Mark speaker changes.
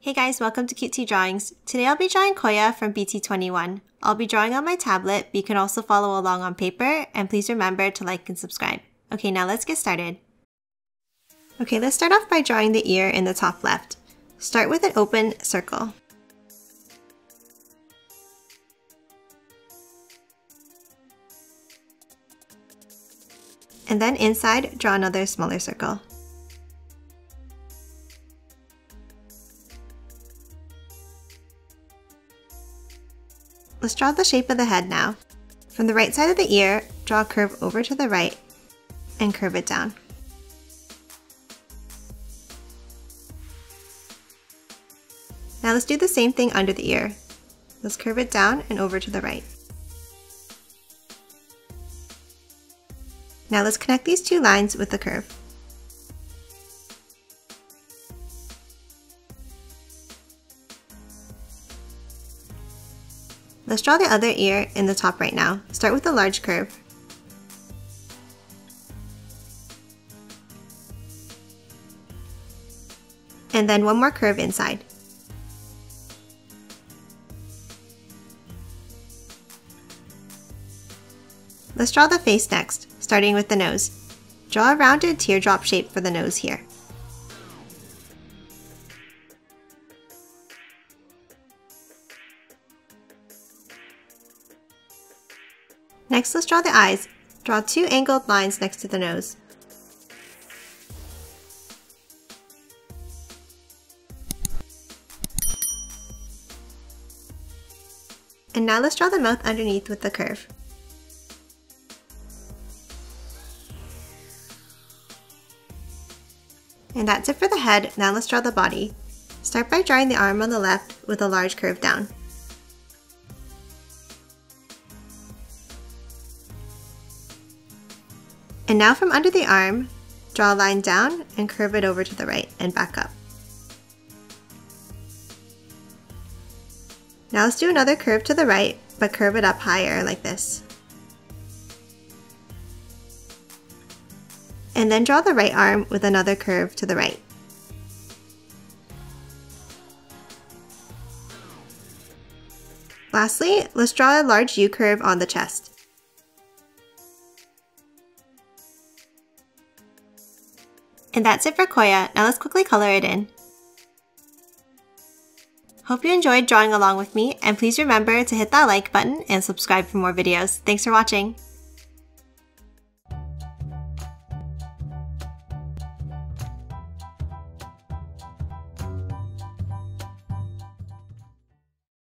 Speaker 1: Hey guys, welcome to Cute Drawings. Today I'll be drawing Koya from BT21. I'll be drawing on my tablet, but you can also follow along on paper, and please remember to like and subscribe. Okay, now let's get started. Okay, let's start off by drawing the ear in the top left. Start with an open circle. And then inside, draw another smaller circle. Let's draw the shape of the head now. From the right side of the ear, draw a curve over to the right and curve it down. Now let's do the same thing under the ear. Let's curve it down and over to the right. Now let's connect these two lines with the curve. Let's draw the other ear in the top right now. Start with a large curve. And then one more curve inside. Let's draw the face next, starting with the nose. Draw a rounded teardrop shape for the nose here. Next, let's draw the eyes. Draw two angled lines next to the nose. And now let's draw the mouth underneath with the curve. And that's it for the head. Now let's draw the body. Start by drawing the arm on the left with a large curve down. And now from under the arm, draw a line down and curve it over to the right and back up. Now let's do another curve to the right, but curve it up higher like this. And then draw the right arm with another curve to the right. Lastly, let's draw a large U curve on the chest. And that's it for Koya. Now let's quickly color it in. Hope you enjoyed drawing along with me, and please remember to hit that like button and subscribe for more videos. Thanks for watching!